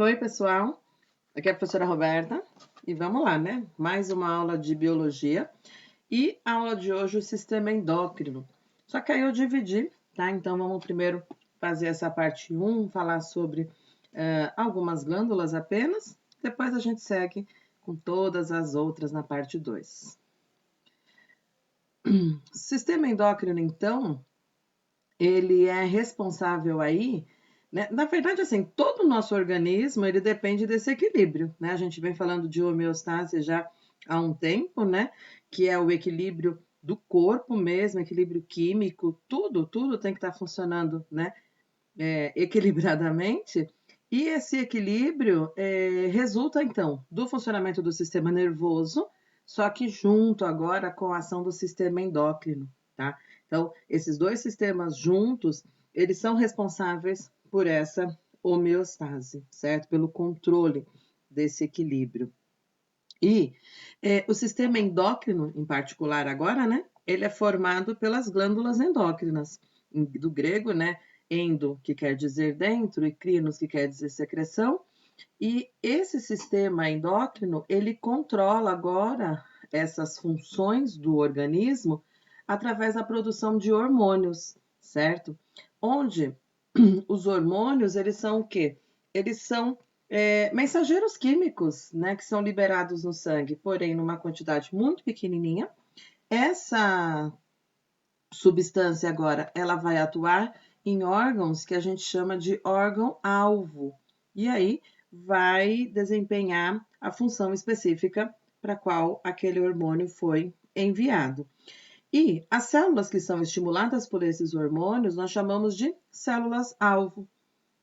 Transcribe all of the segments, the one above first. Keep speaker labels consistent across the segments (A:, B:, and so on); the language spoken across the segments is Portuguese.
A: Oi, pessoal. Aqui é a professora Roberta e vamos lá, né? Mais uma aula de biologia e a aula de hoje o sistema endócrino. Só que aí eu dividi, tá? Então vamos primeiro fazer essa parte 1, falar sobre algumas glândulas apenas, depois a gente segue com todas as outras na parte 2. O sistema endócrino, então, ele é responsável aí, né? Na verdade, assim, todo o nosso organismo, ele depende desse equilíbrio, né? A gente vem falando de homeostase já há um tempo, né? Que é o equilíbrio do corpo mesmo, equilíbrio químico, tudo tem que estar funcionando, né? Equilibradamente. E esse equilíbrio resulta, então, do funcionamento do sistema nervoso, só que junto agora com a ação do sistema endócrino, tá? Então, esses dois sistemas juntos, eles são responsáveis por essa homeostase, certo? Pelo controle desse equilíbrio. E o sistema endócrino, em particular agora, né? Ele é formado pelas glândulas endócrinas, do grego, né? Endo, que quer dizer dentro, e crinos, que quer dizer secreção. E esse sistema endócrino, ele controla agora essas funções do organismo através da produção de hormônios, certo? Onde os hormônios, eles são o quê? Eles são mensageiros químicos, né, que são liberados no sangue, porém numa quantidade muito pequenininha. Essa substância agora, ela vai atuar em órgãos que a gente chama de órgão-alvo. E aí vai desempenhar a função específica para qual aquele hormônio foi enviado. E as células que são estimuladas por esses hormônios, nós chamamos de células-alvo,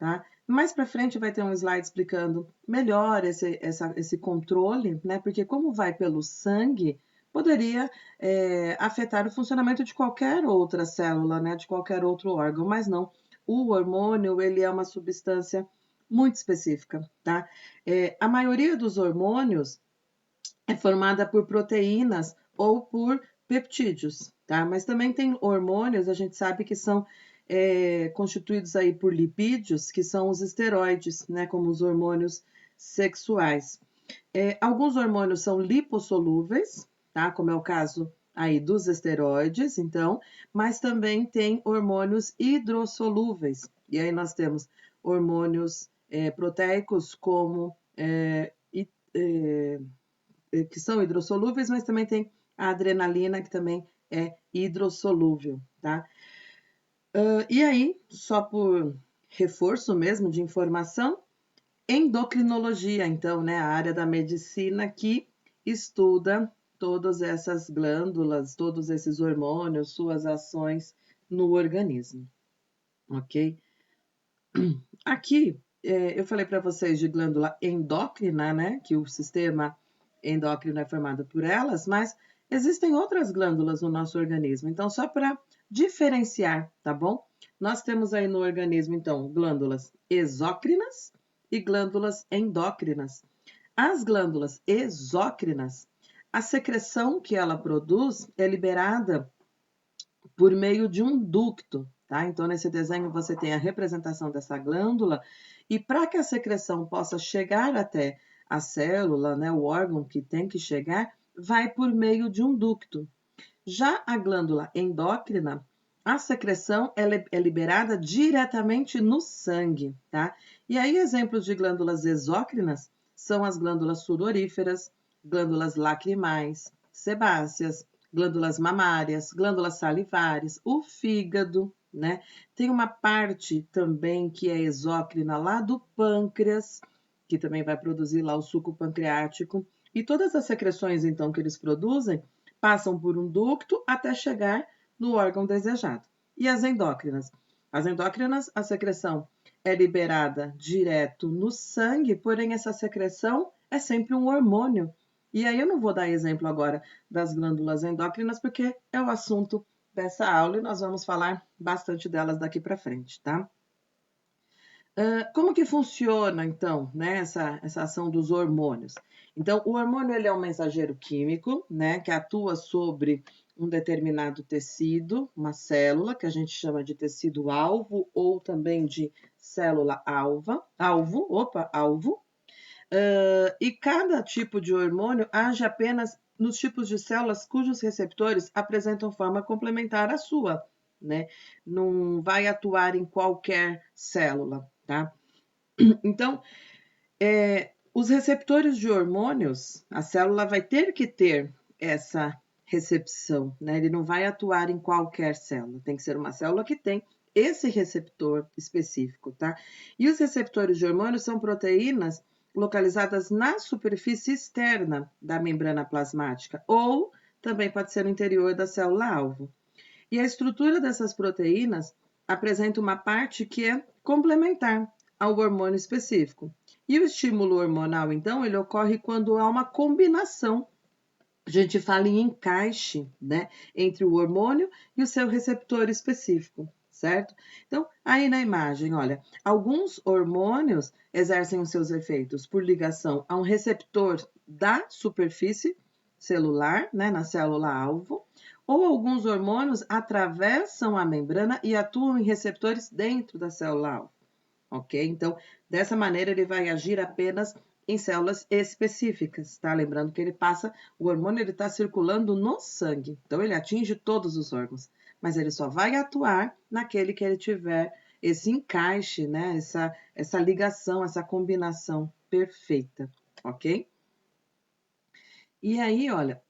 A: tá? Mais para frente vai ter um slide explicando melhor esse controle, né? Porque como vai pelo sangue, poderia afetar o funcionamento de qualquer outra célula, né? De qualquer outro órgão, mas não. O hormônio, ele é uma substância muito específica, tá? A maioria dos hormônios é formada por proteínas ou por peptídeos, tá? Mas também tem hormônios, a gente sabe que são constituídos aí por lipídios, que são os esteroides, né? Como os hormônios sexuais. Alguns hormônios são lipossolúveis, tá? Como é o caso aí dos esteroides, então, mas também tem hormônios hidrossolúveis. E aí nós temos hormônios proteicos como que são hidrossolúveis, mas também tem a adrenalina, que também é hidrossolúvel, tá? E aí, só por reforço mesmo de informação, endocrinologia, então, né, a área da medicina que estuda todas essas glândulas, todos esses hormônios, suas ações no organismo, ok? Aqui, eu falei para vocês de glândula endócrina, né, que o sistema endócrino é formado por elas, mas existem outras glândulas no nosso organismo. Então, só para diferenciar, tá bom? Nós temos aí no organismo, então, glândulas exócrinas e glândulas endócrinas. As glândulas exócrinas, a secreção que ela produz é liberada por meio de um ducto, tá? Então, nesse desenho você tem a representação dessa glândula, e para que a secreção possa chegar até a célula, né, o órgão que tem que chegar, vai por meio de um ducto. Já a glândula endócrina, a secreção é liberada diretamente no sangue, tá? E aí, exemplos de glândulas exócrinas são as glândulas sudoríferas, glândulas lacrimais, sebáceas, glândulas mamárias, glândulas salivares, o fígado, né? Tem uma parte também que é exócrina lá do pâncreas, que também vai produzir lá o suco pancreático. E todas as secreções, então, que eles produzem, passam por um ducto até chegar no órgão desejado. E as endócrinas? As endócrinas, a secreção é liberada direto no sangue, porém essa secreção é sempre um hormônio. E aí eu não vou dar exemplo agora das glândulas endócrinas, porque é o assunto dessa aula e nós vamos falar bastante delas daqui para frente, tá? Como que funciona, então, né, essa ação dos hormônios? Então, o hormônio ele é um mensageiro químico, né, que atua sobre um determinado tecido, uma célula, que a gente chama de tecido-alvo ou também de célula alvo, e cada tipo de hormônio age apenas nos tipos de células cujos receptores apresentam forma complementar à sua, né? Não vai atuar em qualquer célula, tá? Então, os receptores de hormônios, a célula vai ter que ter essa recepção, né? Ele não vai atuar em qualquer célula, tem que ser uma célula que tem esse receptor específico, tá? E os receptores de hormônios são proteínas localizadas na superfície externa da membrana plasmática, ou também pode ser no interior da célula-alvo. E a estrutura dessas proteínas apresenta uma parte que é complementar ao hormônio específico. E o estímulo hormonal, então, ele ocorre quando há uma combinação. A gente fala em encaixe, né, entre o hormônio e o seu receptor específico, certo? Então, aí na imagem, olha, alguns hormônios exercem os seus efeitos por ligação a um receptor da superfície celular, né, na célula-alvo, ou alguns hormônios atravessam a membrana e atuam em receptores dentro da célula-alvo, ok? Então, dessa maneira, ele vai agir apenas em células específicas, tá? Lembrando que o hormônio ele está circulando no sangue, então ele atinge todos os órgãos, mas ele só vai atuar naquele que ele tiver esse encaixe, né? Essa ligação, essa combinação perfeita, ok? E aí, olha,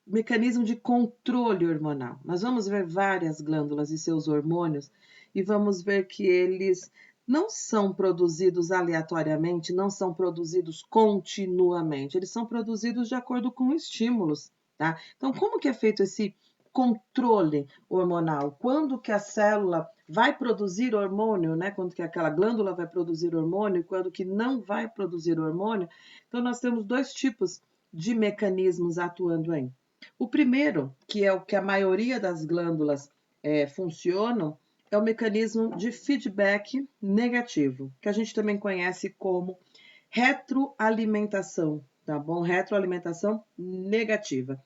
A: mecanismo de controle hormonal. Nós vamos ver várias glândulas e seus hormônios e vamos ver que eles não são produzidos aleatoriamente, não são produzidos continuamente, eles são produzidos de acordo com estímulos, tá? Então, como que é feito esse controle hormonal? Quando que a célula vai produzir hormônio, né? Quando que aquela glândula vai produzir hormônio e quando que não vai produzir hormônio? Então, nós temos dois tipos de mecanismos atuando aí. O primeiro, que é o que a maioria das glândulas funcionam, é o mecanismo de feedback negativo, que a gente também conhece como retroalimentação, tá bom? Retroalimentação negativa.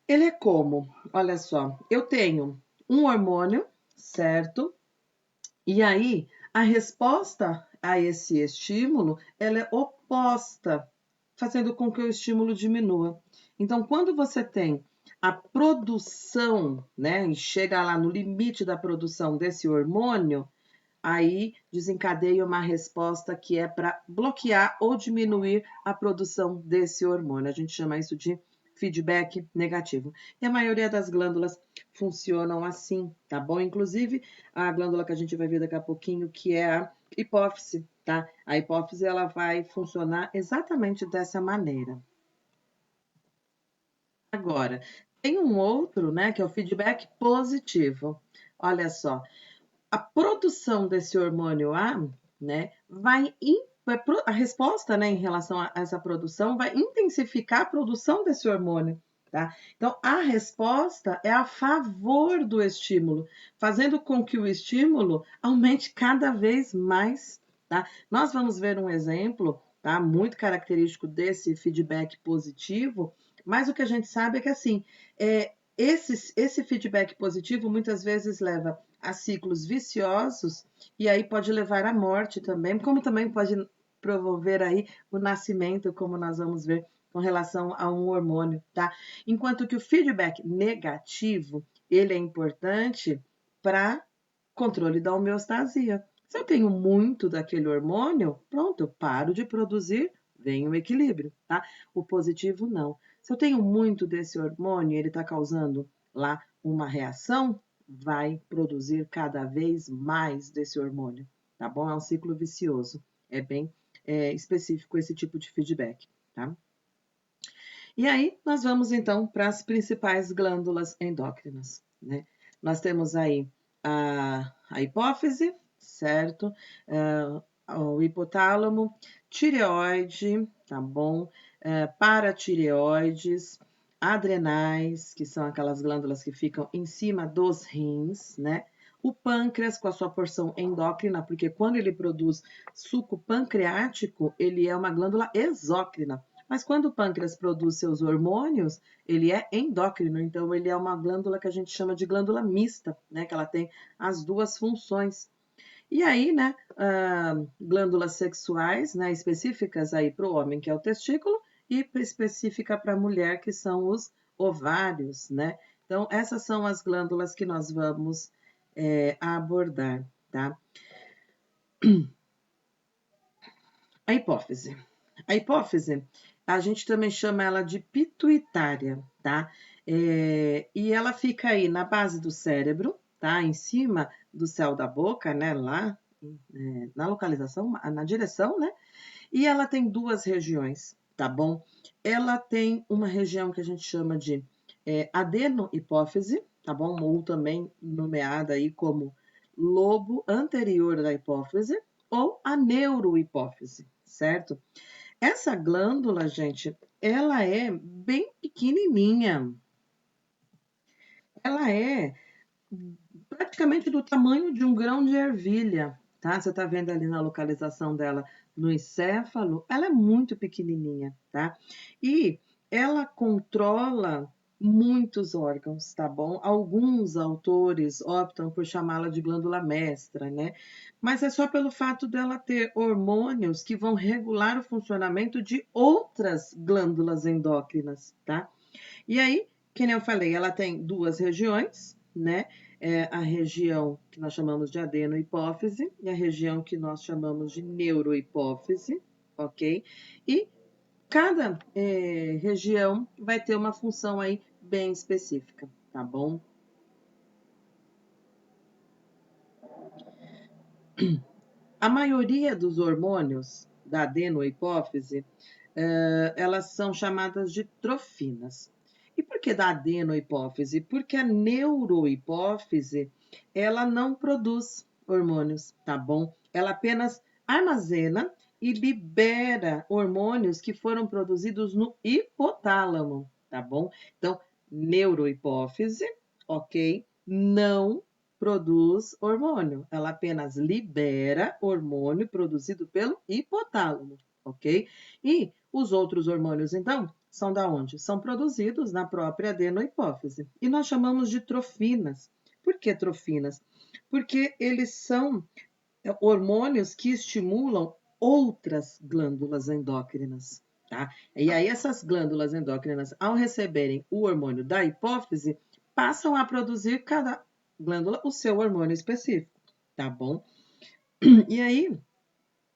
A: Ele é como? Olha só, eu tenho um hormônio, certo? E aí, a resposta a esse estímulo, ela é oposta, fazendo com que o estímulo diminua. Então, quando você tem a produção, né, e chega lá no limite da produção desse hormônio, aí desencadeia uma resposta que é para bloquear ou diminuir a produção desse hormônio. A gente chama isso de feedback negativo. E a maioria das glândulas funcionam assim, tá bom? Inclusive, a glândula que a gente vai ver daqui a pouquinho, que é a hipófise, tá? A hipófise, ela vai funcionar exatamente dessa maneira. Agora, tem um outro, né, que é o feedback positivo. Olha só, a produção desse hormônio A, né, a resposta, né, em relação a essa produção vai intensificar a produção desse hormônio, tá? Então, a resposta é a favor do estímulo, fazendo com que o estímulo aumente cada vez mais, tá? Nós vamos ver um exemplo, tá, muito característico desse feedback positivo, mas o que a gente sabe é que, assim, esse feedback positivo muitas vezes leva a ciclos viciosos e aí pode levar à morte também, como também pode promover aí o nascimento, como nós vamos ver com relação a um hormônio, tá? Enquanto que o feedback negativo, ele é importante para controle da homeostasia. Se eu tenho muito daquele hormônio, pronto, eu paro de produzir, vem o equilíbrio, tá? O positivo não. Se eu tenho muito desse hormônio e ele está causando lá uma reação, vai produzir cada vez mais desse hormônio, tá bom? É um ciclo vicioso. É bem específico esse tipo de feedback, tá? E aí, nós vamos então para as principais glândulas endócrinas, né? Nós temos aí a hipófise, certo? O hipotálamo, tireoide, tá bom? Paratireoides, adrenais, que são aquelas glândulas que ficam em cima dos rins, né? O pâncreas com a sua porção endócrina, porque quando ele produz suco pancreático, ele é uma glândula exócrina. Mas quando o pâncreas produz seus hormônios, ele é endócrino, então ele é uma glândula que a gente chama de glândula mista, né? Que ela tem as duas funções. E aí, né, glândulas sexuais, né, específicas aí para o homem, que é o testículo, e específica para a mulher, que são os ovários, né? Então, essas são as glândulas que nós vamos abordar, tá? A hipófise. A hipófise, a gente também chama ela de pituitária, tá? E ela fica aí na base do cérebro, tá? Em cima do céu da boca, né? Lá, na localização, na direção, né? E ela tem duas regiões, tá bom? Ela tem uma região que a gente chama de adenohipófise, tá bom? Ou também nomeada aí como lobo anterior da hipófise, ou a neurohipófise, certo? Essa glândula, gente, ela é bem pequenininha. Ela é praticamente do tamanho de um grão de ervilha, tá? Você tá vendo ali na localização dela no encéfalo, ela é muito pequenininha, tá? E ela controla muitos órgãos, tá bom? Alguns autores optam por chamá-la de glândula mestra, né? Mas é só pelo fato dela ter hormônios que vão regular o funcionamento de outras glândulas endócrinas, tá? E aí, que nem eu falei, ela tem duas regiões, né? A região que nós chamamos de adenohipófise e a região que nós chamamos de neurohipófise, ok? E cada região vai ter uma função aí bem específica, tá bom? A maioria dos hormônios da adenohipófise, elas são chamadas de trofinas. E por que da adenohipófise? Porque a neurohipófise, ela não produz hormônios, tá bom? Ela apenas armazena e libera hormônios que foram produzidos no hipotálamo, tá bom? Então, neurohipófise, ok? Não produz hormônio, ela apenas libera hormônio produzido pelo hipotálamo, ok? E os outros hormônios, então, são da onde? São produzidos na própria adenohipófise. E nós chamamos de trofinas. Por que trofinas? Porque eles são hormônios que estimulam outras glândulas endócrinas, tá? E aí essas glândulas endócrinas, ao receberem o hormônio da hipófise, passam a produzir cada glândula o seu hormônio específico, tá bom? E aí,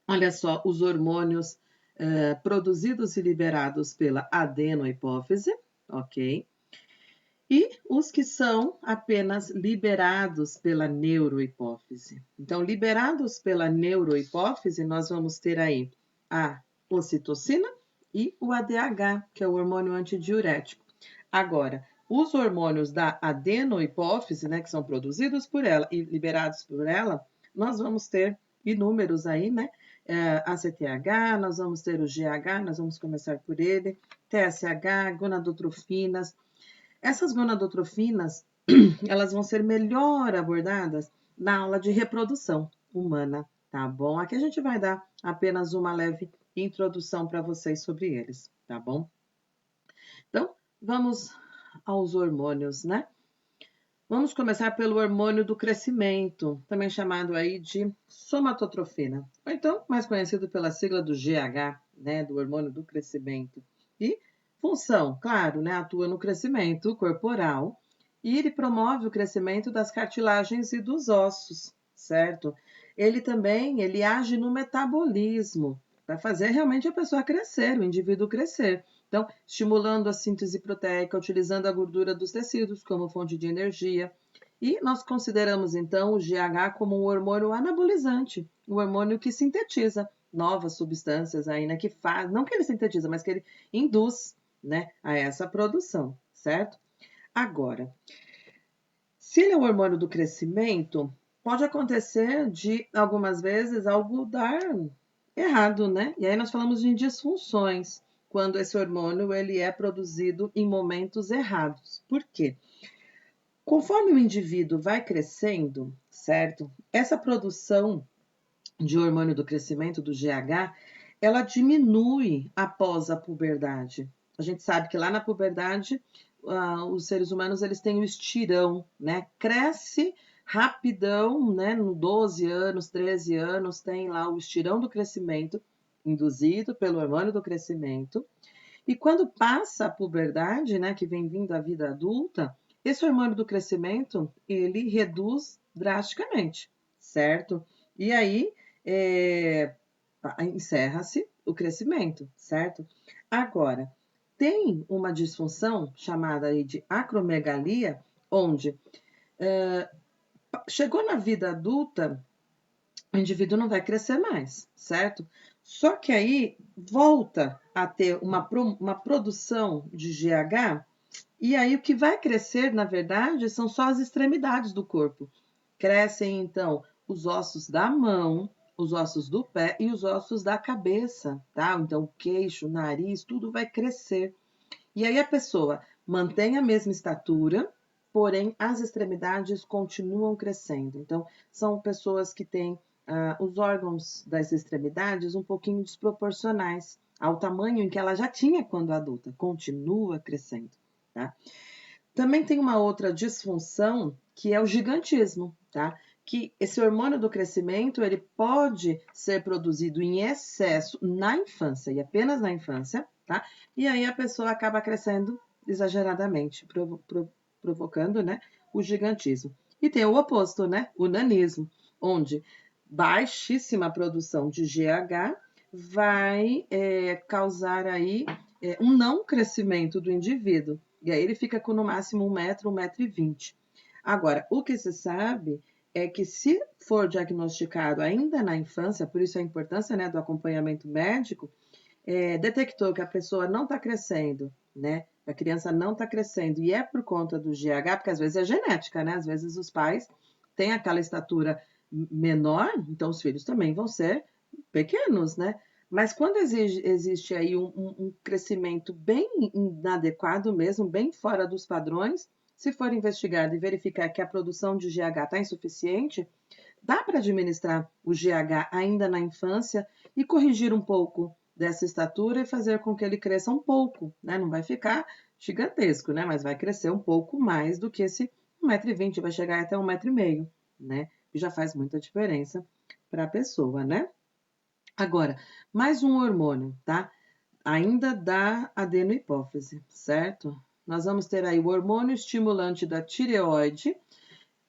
A: olha só, os hormônios produzidos e liberados pela adenohipófise, ok? E os que são apenas liberados pela neurohipófise. Então, liberados pela neurohipófise, nós vamos ter aí a ocitocina e o ADH, que é o hormônio antidiurético. Agora, os hormônios da adenohipófise, né, que são produzidos por ela e liberados por ela, nós vamos ter inúmeros aí, né? ACTH, nós vamos ter o GH, nós vamos começar por ele, TSH, gonadotrofinas. Essas gonadotrofinas, elas vão ser melhor abordadas na aula de reprodução humana, tá bom? Aqui a gente vai dar apenas uma leve introdução para vocês sobre eles, tá bom? Então, vamos aos hormônios, né? Vamos começar pelo hormônio do crescimento, também chamado aí de somatotrofina, ou então mais conhecido pela sigla do GH, né, do hormônio do crescimento. E função, claro, né, atua no crescimento corporal e ele promove o crescimento das cartilagens e dos ossos, certo? Ele age no metabolismo, para fazer realmente a pessoa crescer, o indivíduo crescer. Então, estimulando a síntese proteica, utilizando a gordura dos tecidos como fonte de energia. E nós consideramos, então, o GH como um hormônio anabolizante, um hormônio que sintetiza novas substâncias aí, né, que faz, não que ele sintetiza, mas que ele induz, né, a essa produção, certo? Agora, se ele é o hormônio do crescimento, pode acontecer de, algumas vezes, algo dar errado, né? E aí nós falamos de disfunções, quando esse hormônio ele é produzido em momentos errados. Por quê? Conforme o indivíduo vai crescendo, certo? Essa produção de hormônio do crescimento, do GH, ela diminui após a puberdade. A gente sabe que lá na puberdade, os seres humanos eles têm o estirão, né? Cresce rapidão, né? No 12 anos, 13 anos, tem lá o estirão do crescimento, induzido pelo hormônio do crescimento. E quando passa a puberdade, né, que vem vindo a vida adulta, esse hormônio do crescimento, ele reduz drasticamente, certo? E aí, encerra-se o crescimento, certo? Agora, tem uma disfunção chamada aí de acromegalia, onde chegou na vida adulta, o indivíduo não vai crescer mais, certo? Só que aí volta a ter uma produção de GH, e aí o que vai crescer, na verdade, são só as extremidades do corpo. Crescem, então, os ossos da mão, os ossos do pé e os ossos da cabeça, tá? Então, o queixo, o nariz, tudo vai crescer. E aí a pessoa mantém a mesma estatura, porém as extremidades continuam crescendo. Então, são pessoas que têm os órgãos das extremidades um pouquinho desproporcionais ao tamanho em que ela já tinha quando adulta, continua crescendo, tá? Também tem uma outra disfunção que é o gigantismo, tá? Que esse hormônio do crescimento, ele pode ser produzido em excesso na infância, e apenas na infância, tá? E aí a pessoa acaba crescendo exageradamente, provocando, né, o gigantismo. E tem o oposto, né, o nanismo, onde baixíssima produção de GH vai causar aí um não crescimento do indivíduo. E aí ele fica com no máximo 1 metro, 1,20 m. Agora, o que se sabe é que se for diagnosticado ainda na infância, por isso a importância, né, do acompanhamento médico, detectou que a pessoa não está crescendo, né? A criança não está crescendo e é por conta do GH, porque às vezes é genética, né? Às vezes os pais têm aquela estatura menor, então os filhos também vão ser pequenos, né? Mas quando existe aí um crescimento bem inadequado mesmo, bem fora dos padrões, se for investigado e verificar que a produção de GH está insuficiente, dá para administrar o GH ainda na infância e corrigir um pouco dessa estatura e fazer com que ele cresça um pouco, né? Não vai ficar gigantesco, né? Mas vai crescer um pouco mais do que esse 1,20 m, vai chegar até 1,5 m, né? E já faz muita diferença para a pessoa, né? Agora, mais um hormônio, tá? Ainda da adenohipófise, certo? Nós vamos ter aí o hormônio estimulante da tireoide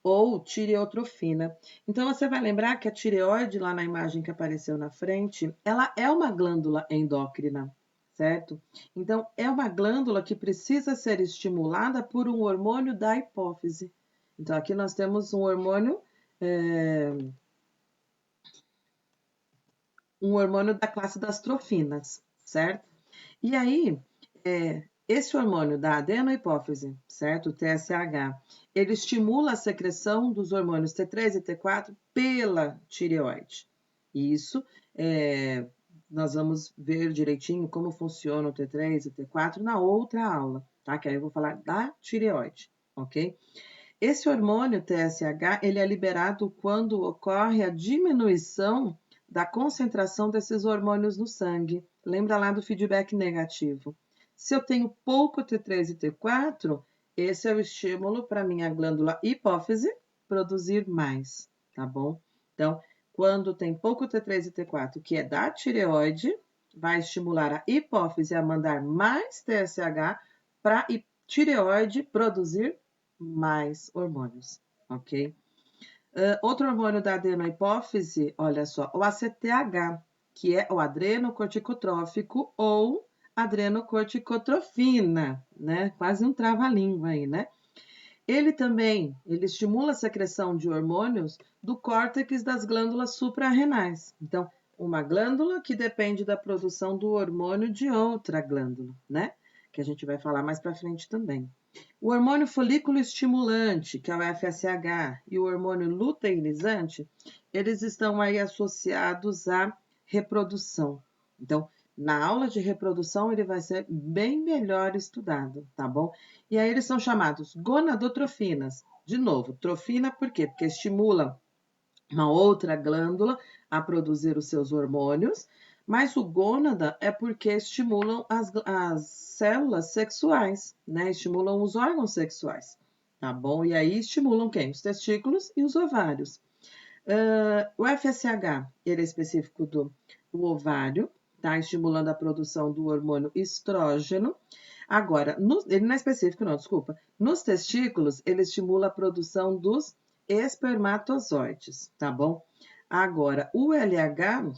A: ou tireotrofina. Então, você vai lembrar que a tireoide, lá na imagem que apareceu na frente, ela é uma glândula endócrina, certo? Então, é uma glândula que precisa ser estimulada por um hormônio da hipófise. Então, aqui nós temos um hormônio da classe das trofinas, certo? E aí, esse hormônio da adenohipófise, certo? O TSH, ele estimula a secreção dos hormônios T3 e T4 pela tireoide. Isso, nós vamos ver direitinho como funciona o T3 e T4 na outra aula, tá? Que aí eu vou falar da tireoide, ok? Esse hormônio TSH, ele é liberado quando ocorre a diminuição da concentração desses hormônios no sangue. Lembra lá do feedback negativo. Se eu tenho pouco T3 e T4, esse é o estímulo para minha glândula hipófise produzir mais, tá bom? Então, quando tem pouco T3 e T4, que é da tireoide, vai estimular a hipófise a mandar mais TSH para a tireoide produzir mais hormônios, ok? Outro hormônio da adenohipófise, olha só, o ACTH, que é o adrenocorticotrófico ou adrenocorticotrofina, né? Quase um trava-língua aí, né? Ele estimula a secreção de hormônios do córtex das glândulas suprarrenais. Então, uma glândula que depende da produção do hormônio de outra glândula, né? Que a gente vai falar mais para frente também. O hormônio folículo estimulante, que é o FSH, e o hormônio luteinizante, eles estão aí associados à reprodução. Então, na aula de reprodução, ele vai ser bem melhor estudado, tá bom? E aí eles são chamados gonadotrofinas. De novo, trofina por quê? Porque estimula uma outra glândula a produzir os seus hormônios, mas o gônada é porque estimulam as células sexuais, né? Estimulam os órgãos sexuais. tá bom? E aí estimulam quem? Os testículos e os ovários. O FSH, ele é específico do ovário, tá? Estimulando a produção do hormônio estrógeno. Agora, ele não é específico, não, desculpa. Nos testículos, ele estimula a produção dos espermatozoides, tá bom? Agora, o LH,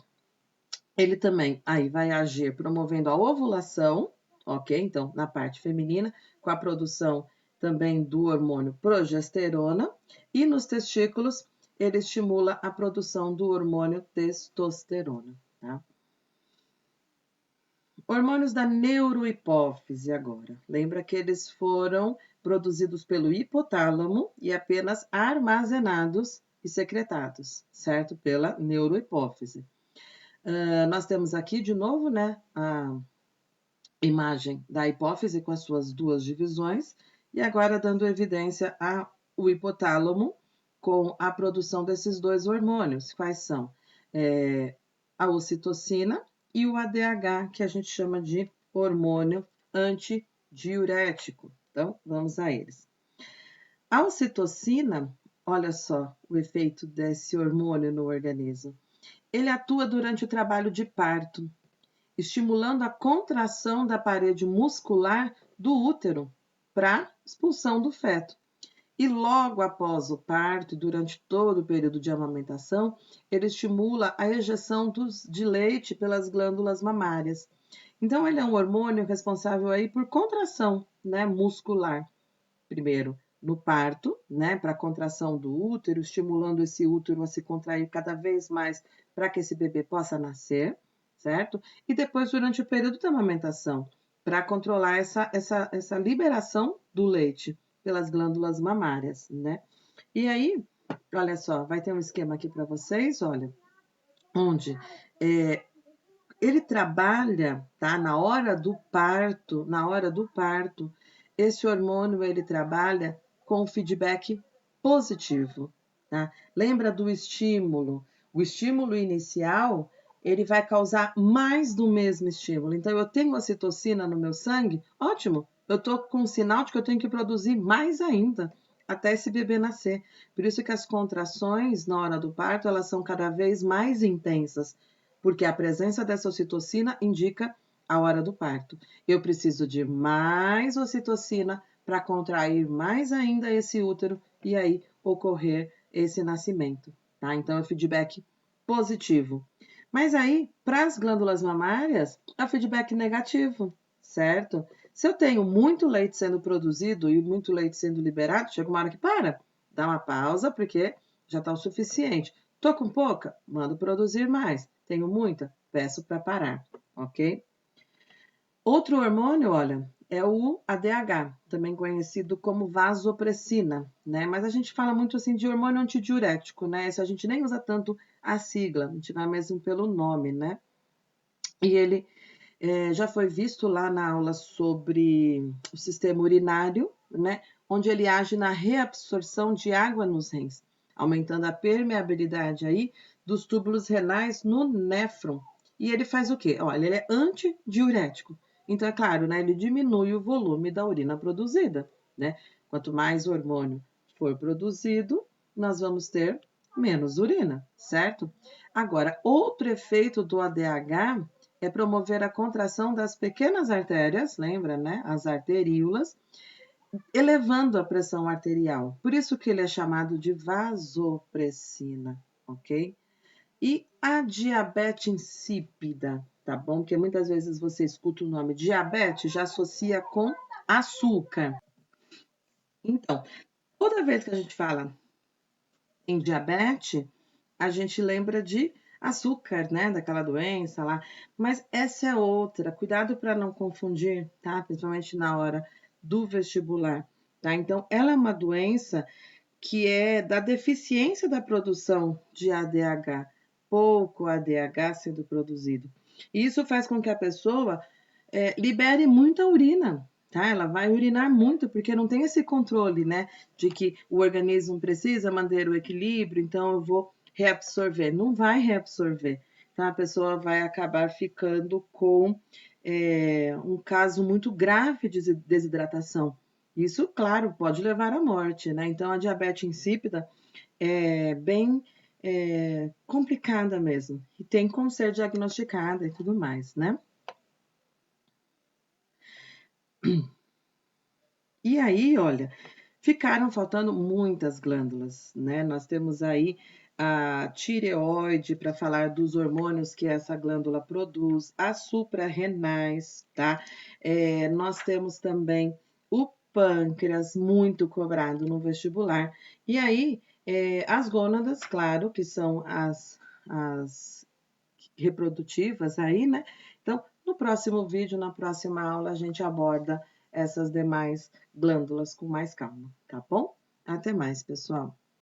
A: ele também aí vai agir promovendo a ovulação, ok? Então, na parte feminina, com a produção também do hormônio progesterona, e nos testículos, ele estimula a produção do hormônio testosterona, tá? Hormônios da neurohipófise agora. Lembra que eles foram produzidos pelo hipotálamo e apenas armazenados e secretados, certo? Pela neurohipófise. Nós temos aqui de novo, né, a imagem da hipófise com as suas duas divisões, e agora dando evidência ao hipotálamo com a produção desses dois hormônios. Quais são? A ocitocina e o ADH, que a gente chama de hormônio antidiurético. Então, vamos a eles. A ocitocina, olha só o efeito desse hormônio no organismo. Ele atua durante o trabalho de parto, estimulando a contração da parede muscular do útero para expulsão do feto. E logo após o parto, durante todo o período de amamentação, ele estimula a ejeção de leite pelas glândulas mamárias. Então, ele é um hormônio responsável aí por contração, né, muscular. Primeiro, no parto, né, para a contração do útero, estimulando esse útero a se contrair cada vez mais para que esse bebê possa nascer, certo? E depois, durante o período da amamentação, para controlar essa liberação do leite pelas glândulas mamárias, né? E aí, olha só, vai ter um esquema aqui para vocês, olha, onde ele trabalha, tá? Na hora do parto, esse hormônio ele trabalha com feedback positivo, tá? Lembra do estímulo? O estímulo inicial, ele vai causar mais do mesmo estímulo. Então, eu tenho ocitocina no meu sangue, ótimo, eu tô com um sinal de que eu tenho que produzir mais ainda até esse bebê nascer. Por isso que as contrações na hora do parto, elas são cada vez mais intensas, porque a presença dessa ocitocina indica a hora do parto. Eu preciso de mais ocitocina para contrair mais ainda esse útero e aí ocorrer esse nascimento, tá? Então, é feedback positivo. Mas aí, para as glândulas mamárias, é feedback negativo, certo? Se eu tenho muito leite sendo produzido e muito leite sendo liberado, chega uma hora que para, dá uma pausa, porque já está o suficiente. Tô com pouca? Mando produzir mais. Tenho muita? Peço para parar, ok? Outro hormônio, olha, é o ADH, também conhecido como vasopressina, né? Mas a gente fala muito assim de hormônio antidiurético, né? Esse a gente nem usa tanto a sigla, a gente vai mesmo pelo nome, né? E ele já foi visto lá na aula sobre o sistema urinário, né? Onde ele age na reabsorção de água nos rins, aumentando a permeabilidade aí dos túbulos renais no néfron. E ele faz o quê? Olha, ele é antidiurético. Então, é claro, né? Ele diminui o volume da urina produzida, né? Quanto mais hormônio for produzido, nós vamos ter menos urina, certo? Agora, outro efeito do ADH é promover a contração das pequenas artérias, lembra, né? As arteríolas, elevando a pressão arterial. Por isso que ele é chamado de vasopressina, ok? E a diabetes insípida, tá bom? Porque muitas vezes você escuta o nome diabetes, já associa com açúcar. Então, toda vez que a gente fala em diabetes, a gente lembra de açúcar, né? Daquela doença lá. Mas essa é outra. Cuidado para não confundir, tá? Principalmente na hora do vestibular, tá? Então, ela é uma doença que é da deficiência da produção de ADH, pouco ADH sendo produzido. E isso faz com que a pessoa libere muita urina, tá? Ela vai urinar muito, porque não tem esse controle, né? De que o organismo precisa manter o equilíbrio, então eu vou reabsorver. Não vai reabsorver, tá? A pessoa vai acabar ficando com um caso muito grave de desidratação, Isso, claro, pode levar à morte, né? Então, a diabetes insípida é bem complicada mesmo. E tem como ser diagnosticada e tudo mais, né? E aí, olha, ficaram faltando muitas glândulas, né? Nós temos aí a tireoide para falar dos hormônios que essa glândula produz, as suprarrenais, tá? Nós temos também o pâncreas, muito cobrado no vestibular. E aí, as gônadas, claro, que são as reprodutivas aí, né? Então, no próximo vídeo, na próxima aula, a gente aborda essas demais glândulas com mais calma, tá bom? Até mais, pessoal.